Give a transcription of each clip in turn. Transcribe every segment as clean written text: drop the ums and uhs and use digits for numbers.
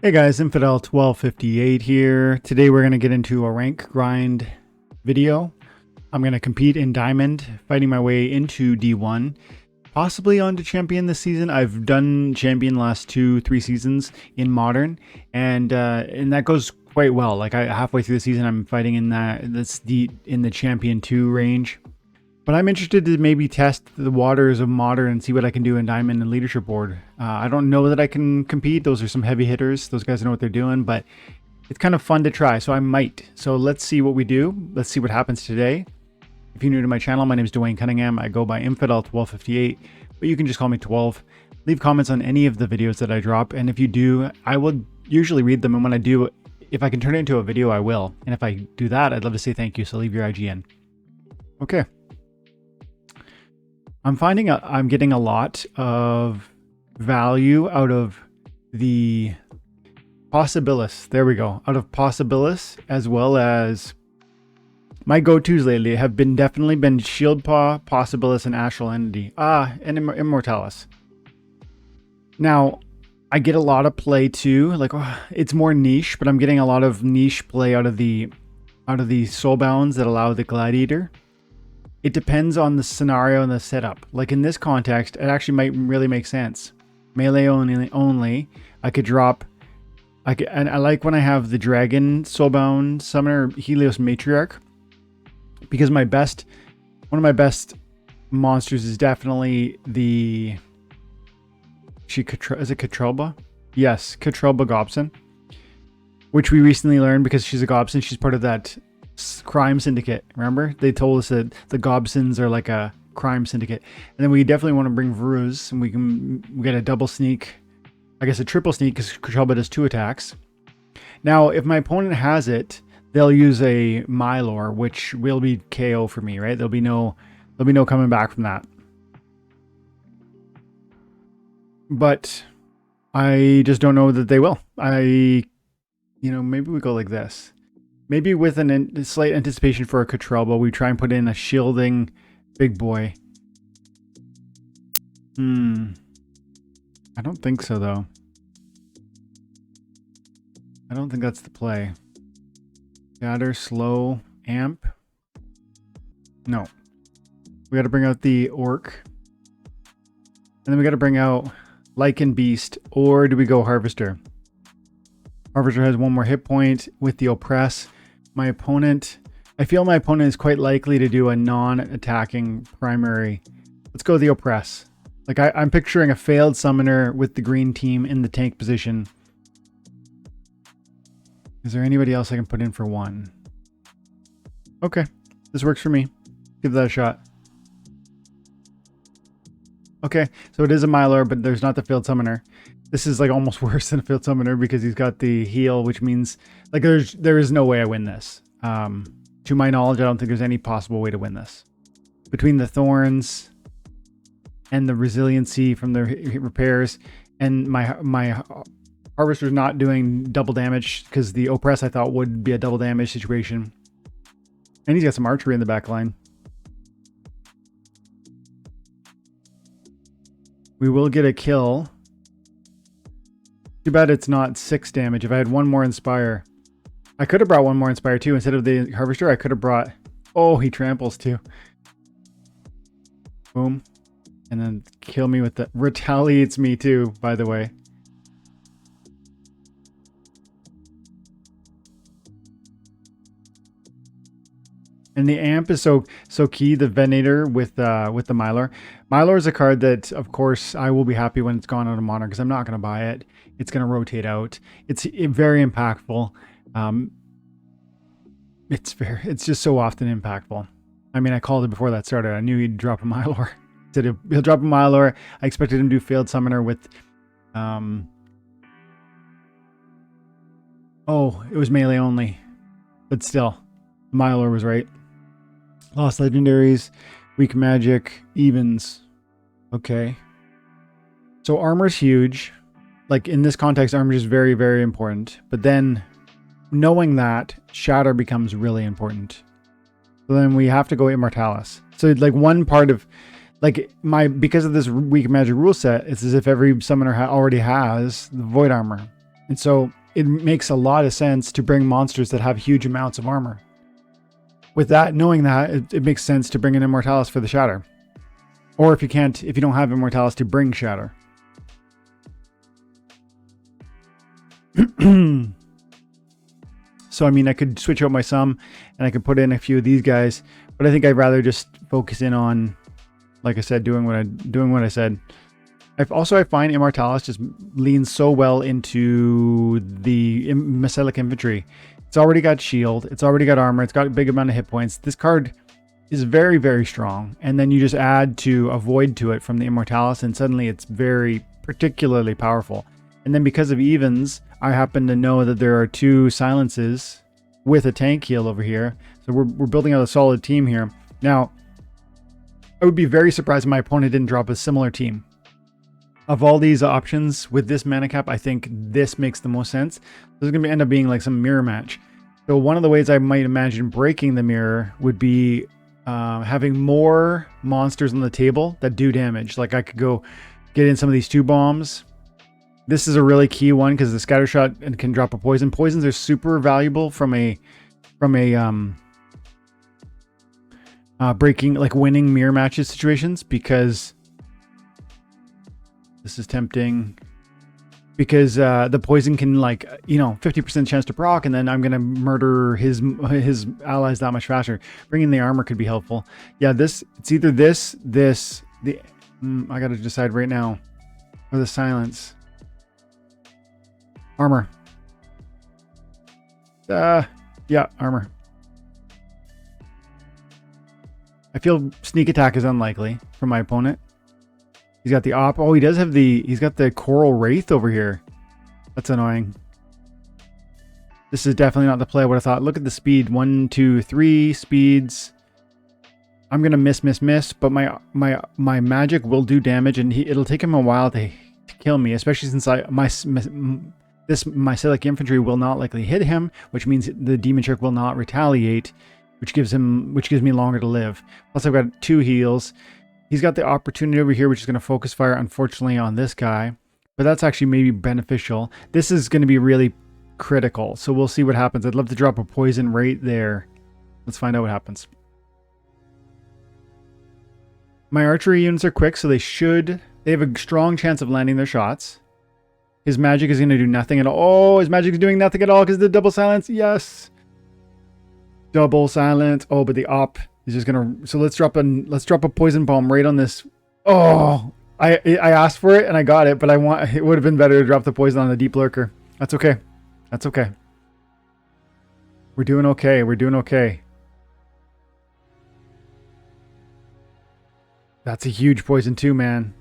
Hey guys, Infidel 1258 here. Today we're going to get into a rank grind video. I'm going to compete in Diamond, fighting my way into D1, possibly onto Champion this season. I've done Champion last 2-3 seasons in Modern, and that goes quite well. Like halfway through the season, I'm fighting in the Champion 2 range. But I'm interested to maybe test the waters of Modern and see what I can do in Diamond and Leaderboard. I don't know that I can compete. Those are some heavy hitters. Those guys know what they're doing, but it's kind of fun to try, so I might. So let's see what we do. Let's see what happens today. If you're new to my channel, my name is Dwayne Cunningham. I go by Infidel1258, but you can just call me 12. Leave comments on any of the videos that I drop, and if you do, I will usually read them, and when I do, if I can turn it into a video, I will. And if I do that, I'd love to say thank you, so leave your IGN. Okay. I'm finding I'm getting a lot of value out of the Possibilis. There we go. Out of Possibilis, as well as my go-tos lately have definitely been Shield Paw, Possibilis, and Astral Entity. And Immortalis. Now, I get a lot of play too. Like, it's more niche, but I'm getting a lot of niche play out of the Soulbounds that allow the Gladiator. It depends on the scenario and the setup. Like in this context, it actually might really make sense. Melee only. I could drop. And I like when I have the Dragon Soulbound Summoner Helios Matriarch, because one of my best monsters is definitely the. Is it Katrelba? Yes, Katrelba Gobson, which we recently learned because she's a Gobson. She's part of that crime syndicate. Remember, they told us that the Gobsons are like a crime syndicate, and then we definitely want to bring Vruz, and we get a double sneak, I guess a triple sneak, because Katrelba does 2 attacks. Now if my opponent has it, they'll use a Mylor, which will be KO for me, right? There'll be no coming back from that. But I just don't know that they will. Maybe we go like this. Maybe with a slight anticipation for a Katrelba, we try and put in a shielding big boy. I don't think so, though. I don't think that's the play. Scatter, slow, amp. No. We got to bring out the Orc. And then we got to bring out Lycan Beast. Or do we go Harvester? Harvester has 1 more hit point with the Oppress. I feel my opponent is quite likely to do a non-attacking primary. Let's go the Oppress. Like I'm picturing a failed summoner with the green team in the tank position. Is there anybody else I can put in for 1? Okay, this works for me. Give that a shot. Okay, so it is a Mylor, but there's not the failed summoner. This is like almost worse than a field summoner because he's got the heal, which means like there is no way I win this. To my knowledge, I don't think there's any possible way to win this. Between the thorns and the resiliency from the repairs, and my Harvester's not doing double damage because the Oppress I thought would be a double damage situation, and he's got some archery in the back line. We will get a kill. Too bad it's not 6 damage. If I had 1 more Inspire, I could have brought 1 more Inspire too. Instead of the Harvester, I could have brought... Oh, he tramples too. Boom. And then kill me with the... Retaliates me too, by the way. And the Amp is so key, the Venator with the Mylor. Mylor is a card that, of course, I will be happy when it's gone out of Modern because I'm not going to buy it. It's going to rotate out. It's very impactful. It's just so often impactful. I mean, I called it before that started. I knew he'd drop a Mylor. He'll drop a Mylor. I expected him to do failed summoner with... Oh, it was melee only. But still, Mylor was right. Lost legendaries, weak magic, evens. Okay. So armor's huge. Like in this context, armor is very, very important. But then knowing that, shatter becomes really important. So then we have to go Immortalis. So like one part of like because of this weak magic rule set, it's as if every summoner already has the void armor. And so it makes a lot of sense to bring monsters that have huge amounts of armor. With that, knowing that, it makes sense to bring in Immortalis for the Shatter. Or if you don't have Immortalis, to bring Shatter. So, I mean, I could switch out my sum and I could put in a few of these guys, but I think I'd rather just focus in on, like I said, doing what I said. I find Immortalis just leans so well into the Metallic Infantry. It's already got shield, it's already got armor, it's got a big amount of hit points. This card is very, very strong. And then you just add to a void to it from the Immortalis, and suddenly it's very particularly powerful. And then because of evens, I happen to know that there are 2 silences with a tank heal over here. So we're building out a solid team here. Now, I would be very surprised if my opponent didn't drop a similar team. Of all these options with this mana cap, I think this makes the most sense. This is going to end up being like some mirror match. So one of the ways I might imagine breaking the mirror would be having more monsters on the table that do damage. Like I could go get in some of these 2 bombs. This is a really key one because the scatter shot can drop a poison. Poisons are super valuable from a breaking, like winning mirror matches situations, because this is tempting. Because the poison can, like, 50% chance to proc, and then I'm gonna murder his allies that much faster. Bringing the armor could be helpful. Yeah, it's either I gotta decide right now, or the silence. Armor. Yeah, armor. I feel sneak attack is unlikely for my opponent. He's got the op. Oh, he's got the Coral Wraith over here. That's annoying. This is definitely not the play I would have thought. Look at the speed. 1, 2, 3 speeds. I'm gonna miss, but my magic will do damage, and it'll take him a while to kill me, especially since this Metallic Infantry will not likely hit him, which means the Demon Trick will not retaliate, which gives me longer to live. Plus, I've got 2 heals. He's got the opportunity over here, which is going to focus fire, unfortunately, on this guy. But that's actually maybe beneficial. This is going to be really critical, so we'll see what happens. I'd love to drop a poison right there. Let's find out what happens. My archery units are quick, so they have a strong chance of landing their shots. His magic is going to do nothing at all. Oh, his magic is doing nothing at all because of the double silence. Yes. Double silence. Oh, but the op is just going to... So let's drop a poison bomb right on this. Oh, I asked for it and I got it, but it would have been better to drop the poison on the deep lurker. That's okay. That's okay. We're doing okay. We're doing okay. That's a huge poison too, man.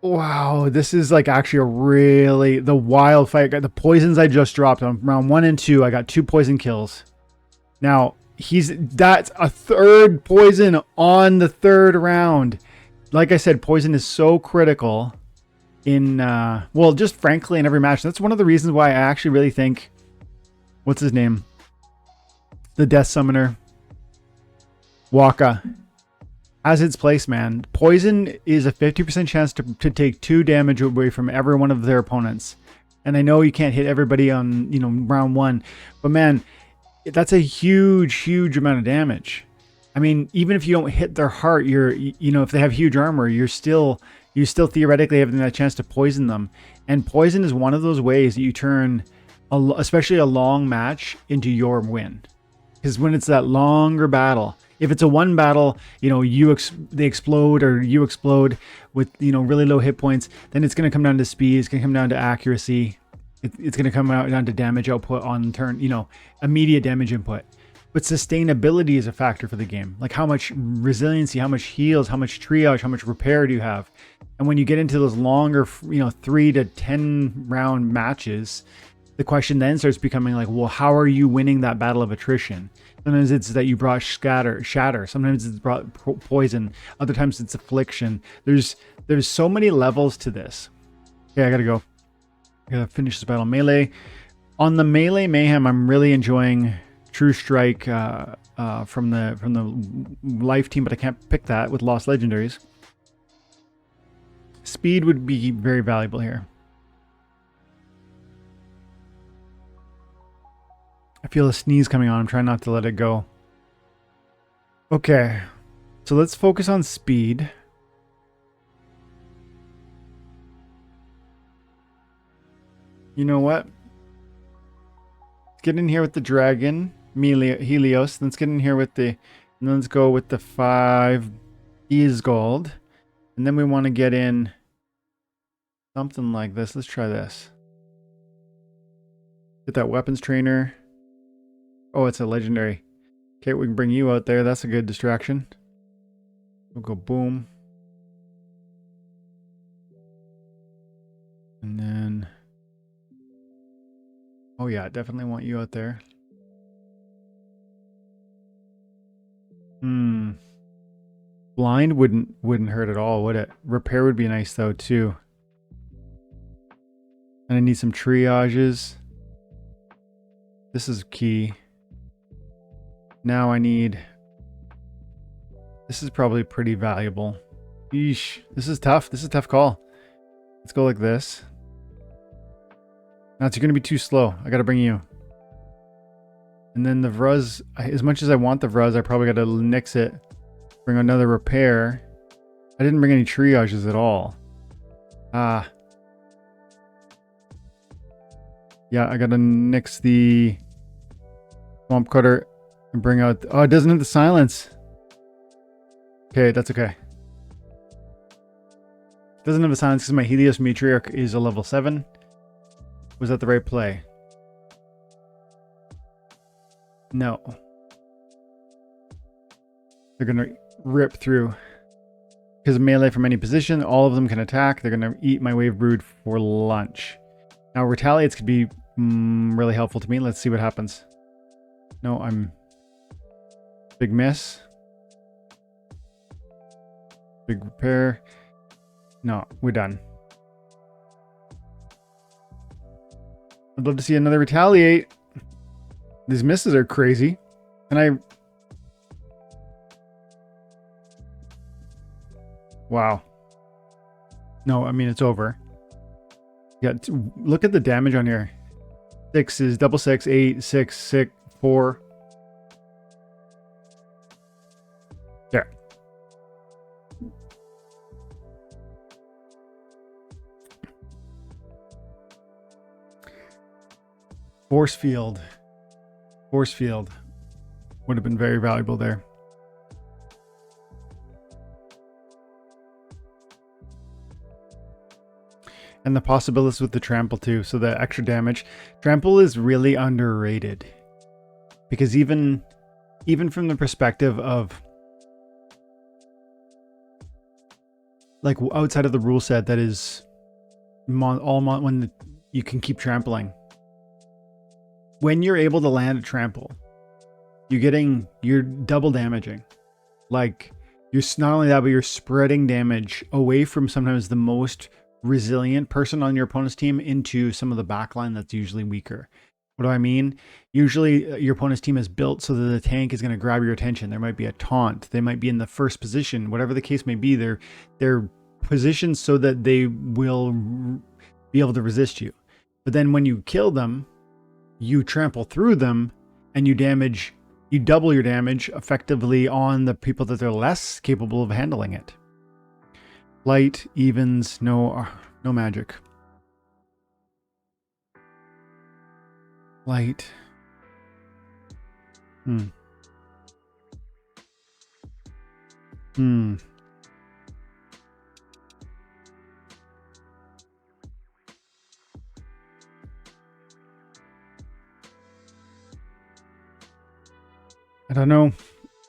Wow, this is like actually the wild fight. The poisons I just dropped on round 1 and 2, I got 2 poison kills. Now, that's a 3rd poison on the 3rd round. Like I said, poison is so critical in, well, just frankly in every match. That's one of the reasons why I actually really think, what's his name? The Death Summoner, Waka, has its place, man. Poison is a 50% chance to take 2 damage away from every one of their opponents. And I know you can't hit everybody on, round 1, but man, that's a huge amount of damage. I mean, even if you don't hit their heart, if they have huge armor, you still theoretically have that chance to poison them. And poison is one of those ways that you turn, especially a long match, into your win. Because when it's that longer battle, if it's a 1 battle, they explode or you explode with, really low hit points, then it's going to come down to speed. It's going to come down to accuracy. It's going to come down to damage output on turn, immediate damage input. But sustainability is a factor for the game. Like how much resiliency, how much heals, how much triage, how much repair do you have? And when you get into those longer, 3 to 10 round matches, the question then starts becoming like, well, how are you winning that battle of attrition? Sometimes it's that you brought shatter. Sometimes it's brought poison. Other times it's affliction. There's so many levels to this. Okay, I gotta go. I gotta finish this battle. Melee. On the melee mayhem, I'm really enjoying True Strike from the life team, but I can't pick that with Lost Legendaries. Speed would be very valuable here. I feel a sneeze coming on. I'm trying not to let it go. Okay. So let's focus on speed. You know what? Let's get in here with the dragon, Helios. Let's get in here with the... And let's go with the 5 Isgold. And then we want to get in something like this. Let's try this. Get that weapons trainer. Oh, it's a legendary. Okay, we can bring you out there. That's a good distraction. We'll go boom. And then... Oh yeah, definitely want you out there. Blind wouldn't hurt at all, would it? Repair would be nice though too. And I need some triages. This is key. Now I need... This is probably pretty valuable. Yeesh. This is tough. This is a tough call. Let's go like this. That's going to be too slow. I got to bring you. And then the Vruz, as much as I want the Vruz, I probably got to nix it. Bring another repair. I didn't bring any triages at all. Yeah, I got to nix the Swamp Cutter and bring out... Oh, it doesn't have the silence. Okay, that's okay. It doesn't have the silence because my Helios Matriarch is a level 7. Was that the right play? No. They're going to rip through. Because of melee from any position, all of them can attack. They're going to eat my Wave Brood for lunch. Now, retaliates could be really helpful to me. Let's see what happens. No, I'm... Big miss. Big repair. No, we're done. I'd love to see another retaliate. These misses are crazy. And I... Wow. No, I mean, it's over. Yeah, look at the damage on here. 6 is double 6, 8, 6, 6, 4. There. Force field. Force field would have been very valuable there. And the possibilities with the trample too. So the extra damage. Trample is really underrated. Because even from the perspective of like outside of the rule set that is when you can keep trampling. When you're able to land a trample, you're double damaging. Like you're not only that, but you're spreading damage away from sometimes the most resilient person on your opponent's team into some of the backline that's usually weaker. What do I mean? Usually your opponent's team is built so that the tank is going to grab your attention. There might be a taunt. They might be in the first position. Whatever the case may be, they're positioned so that they will be able to resist you. But then when you kill them, you trample through them and you double your damage effectively on the people that are less capable of handling it. Light, evens, no magic. Light. I don't know.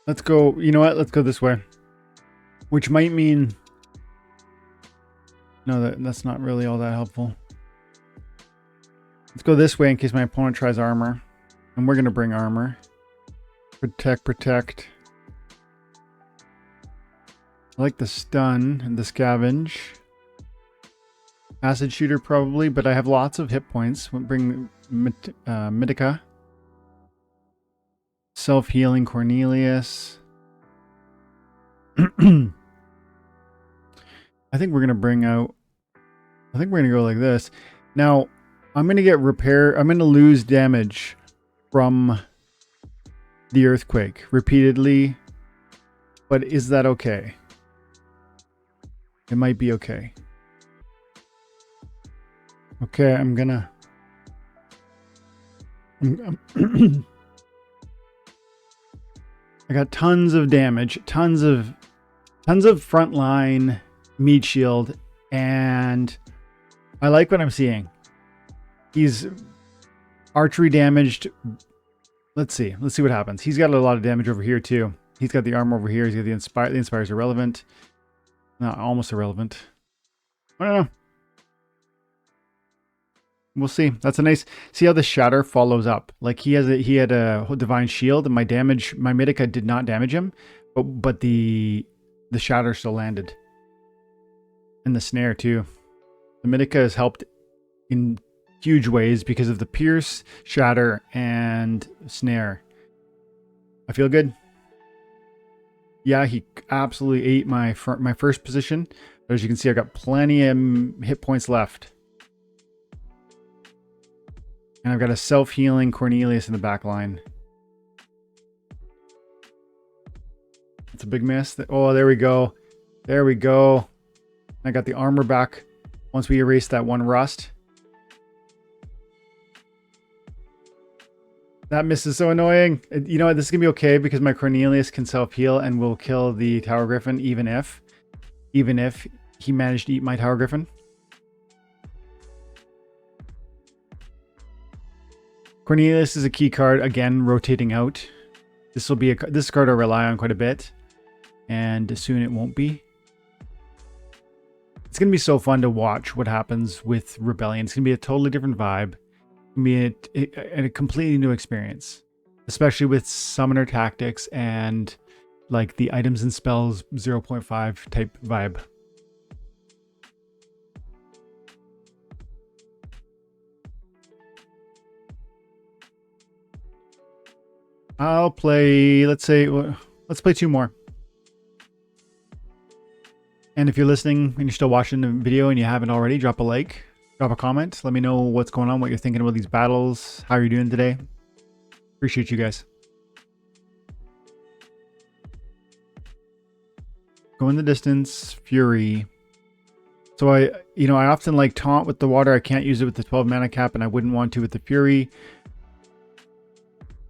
Let's go. You know what? Let's go this way. Which might mean... No, that's not really all that helpful. Let's go this way in case my opponent tries armor. And we're going to bring armor. Protect, protect. I like the stun and the scavenge. Acid shooter probably, but I have lots of hit points. We'll bring Mythica. Self-healing Cornelius. I think we're going to bring out... I think we're going to go like this. Now, I'm going to get repair... I'm going to lose damage from the earthquake repeatedly, but is that okay? It might be okay. Okay, I'm gonna... I got tons of damage, tons of frontline meat shield, and I like what I'm seeing. He's archery damaged. Let's see what happens. He's got a lot of damage over here too. He's got the armor over here. He's got the inspire. The inspire is irrelevant. No, almost irrelevant. I don't know. We'll see. That's a nice. See how the shatter follows up. Like he had a divine shield, and my Mythica did not damage him, but the shatter still landed, and the snare too. The Mythica has helped in huge ways because of the pierce, shatter, and snare. I feel good. Yeah, he absolutely ate my first position, but as you can see, I got plenty of hit points left. And I've got a self-healing Cornelius in the back line. It's a big miss. Oh, there we go. There we go. I got the armor back once we erased that one rust. That miss is so annoying. You know what? This is going to be okay because my Cornelius can self-heal and will kill the Tower Griffin even if he managed to eat my Tower Griffin. Cornelius is a key card, again, rotating out. This will be this card I rely on quite a bit, and soon it won't be. It's going to be so fun to watch what happens with Rebellion. It's going to be a totally different vibe. It's going to be a completely new experience, especially with summoner tactics and like the items and spells 0.5 type vibe. I'll play, let's play 2 more. And if you're listening and you're still watching the video and you haven't already, drop a like, drop a comment. Let me know what's going on, what you're thinking about these battles, how you're doing today. Appreciate you guys. Go in the distance, Fury. So I often like taunt with the water. I can't use it with the 12 mana cap, and I wouldn't want to with the Fury.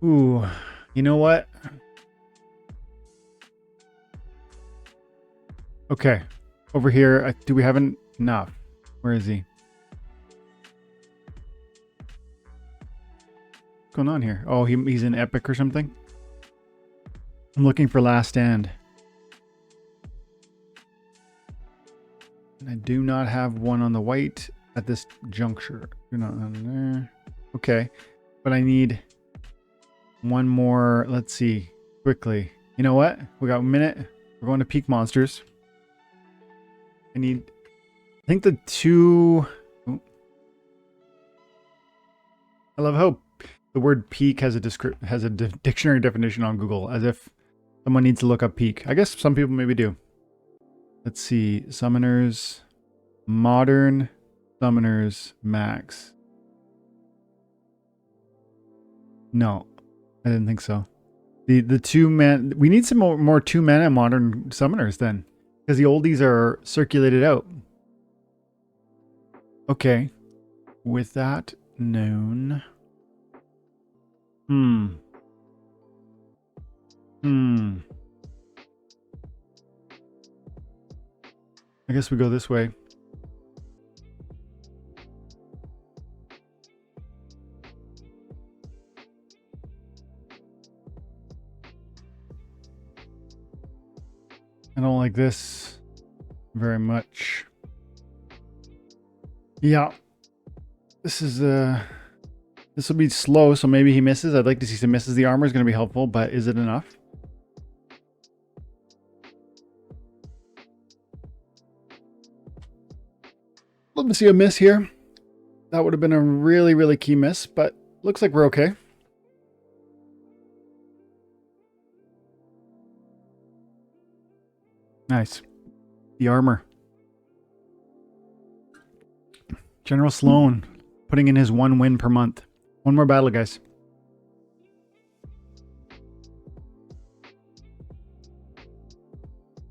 Ooh. You know what? Okay. Over here, do we have enough? Where is he? What's going on here? Oh, he's in Epic or something? I'm looking for Last Stand. And I do not have one on the white at this juncture. Do not on there. Okay. But I need one more. Let's see. Quickly. You know what? We got a minute. We're going to peak monsters. I think the 2... Oh. I love how the word peak has a dictionary definition on Google, as if someone needs to look up peak. I guess some people maybe do. Let's see. Summoners. Modern Summoners Max. No. I didn't think so. The 2-man... We need some more 2-mana modern summoners then. Because the oldies are circulated out. Okay. With that known... I guess we go this way. I don't like this very much. Yeah. This will be slow, so maybe he misses. I'd like to see some misses. The armor is going to be helpful, but is it enough? Love to see a miss here. That would have been a really, really key miss, but looks like we're okay. Nice. The armor. General Sloan putting in his 1 win per month. One more battle, guys.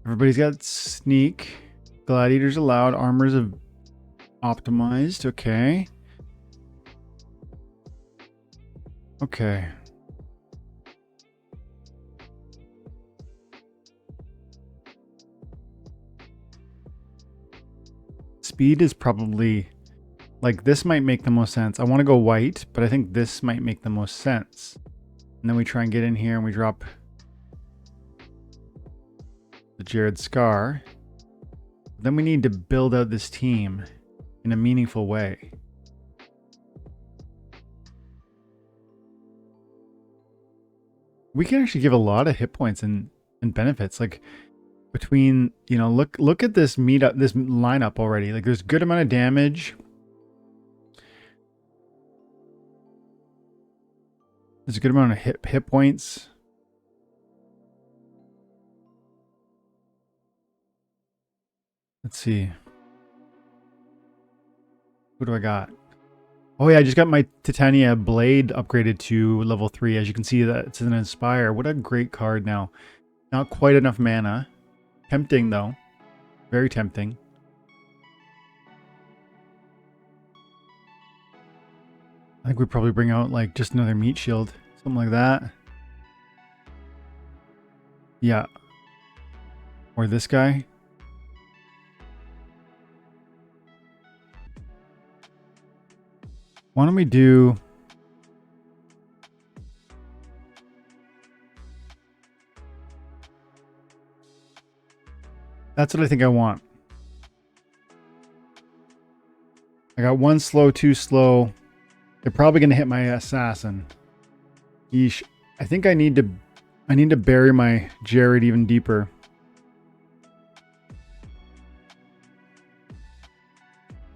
Everybody's got sneak. Gladiators allowed. Armors have optimized. Okay. Okay. Speed is probably, like, this might make the most sense. I want to go white, but I think this might make the most sense. And then we try and get in here and we drop the Jared Scar. Then we need to build out this team in a meaningful way. We can actually give a lot of hit points and benefits. Like, between, you know, look at this this lineup already. Like, there's a good amount of damage. There's a good amount of hit points. Let's see. Who do I got? Oh yeah, I just got my Titania blade upgraded to level 3. As you can see, that it's an Inspire. What a great card now. Not quite enough mana. Tempting though. Very tempting. I think we probably bring out like just another meat shield. Something like that. Yeah. Or this guy. Why don't we do... That's what I think I want. I got 1 slow, 2 slow. They're probably going to hit my assassin. Yeesh. I think I need to bury my Jared even deeper.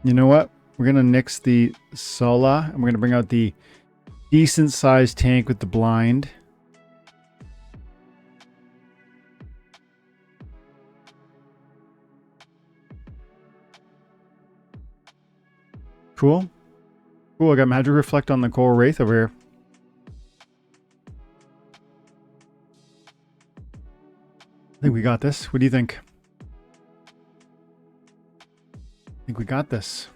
You know what? We're going to nix the Sola, and we're going to bring out the decent sized tank with the blind. Cool. Cool, I got Magic Reflect on the Coral Wraith over here. I think we got this. What do you think? I think we got this.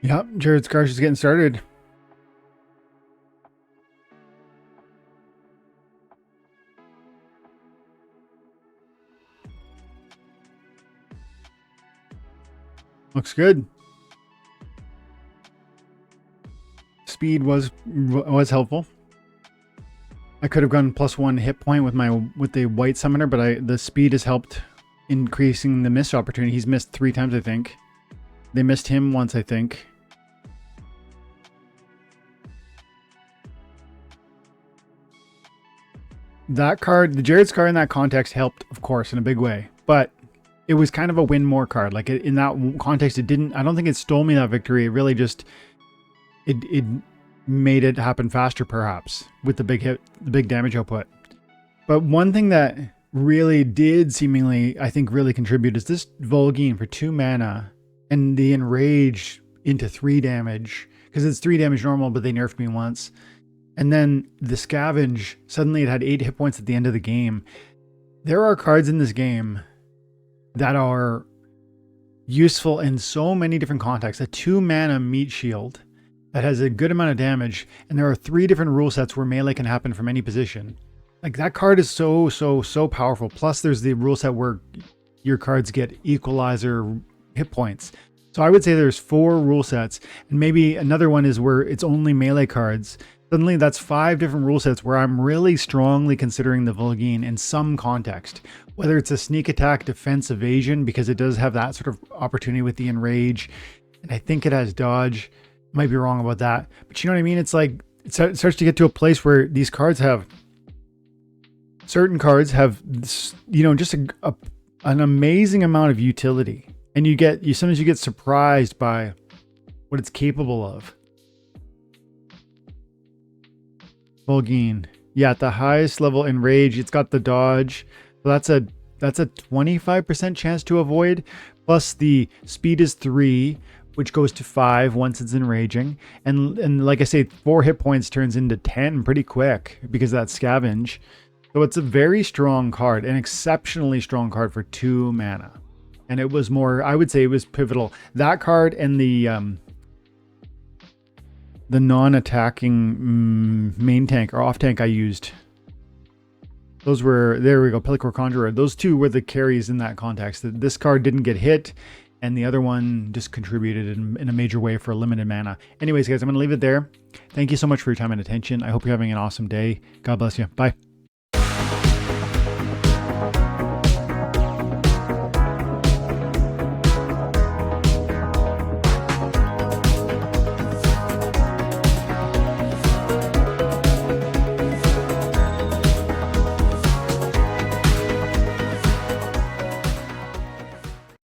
Yep, Jared Scarsh is getting started. Looks good. Speed was helpful. I could have gone +1 hit point with the white summoner, but the speed has helped increasing the miss opportunity. He's missed 3 times, I think. They missed him once, I think. That card, the Jared Scar in that context helped, of course, in a big way, but it was kind of a win more card. Like, in that context, it didn't, I don't think it stole me that victory. It really just, it made it happen faster, perhaps, with the big hit, the big damage output. But one thing that really did seemingly, I think, really contribute is this Vol'gin for 2 mana and the Enrage into 3 damage, because it's 3 damage normal, but they nerfed me once. And then the Scavenge, suddenly it had 8 hit points at the end of the game. There are cards in this game that are useful in so many different contexts. A 2 mana meat shield that has a good amount of damage, and there are 3 different rule sets where melee can happen from any position. Like, that card is so powerful. Plus there's the rule set where your cards get equalizer hit points. So I would say there's 4 rule sets, and maybe another one is where it's only melee cards. Suddenly that's 5 different rule sets where I'm really strongly considering the Vol'gin in some context. Whether it's a sneak attack, defense, evasion, because it does have that sort of opportunity with the Enrage, and I think it has dodge. Might be wrong about that, but you know what I mean? It's like, it starts to get to a place where these cards have, certain cards have, you know, just an amazing amount of utility. And sometimes you get surprised by what it's capable of. Vol'gin. Yeah, at the highest level Enrage, it's got the dodge. So that's a 25% chance to avoid. Plus the speed is 3. which goes to 5 once it's enraging. And like I say, 4 hit points turns into 10 pretty quick because of that scavenge. So it's a very strong card, an exceptionally strong card for 2 mana. And it was more, I would say it was pivotal. That card and the non-attacking main tank or off tank I used. Those were, there we go, Pellicor Conjurer. Those 2 were the carries in that context. This card didn't get hit, and the other one just contributed in a major way for a limited mana. Anyways, guys, I'm going to leave it there. Thank you so much for your time and attention. I hope you're having an awesome day. God bless you. Bye.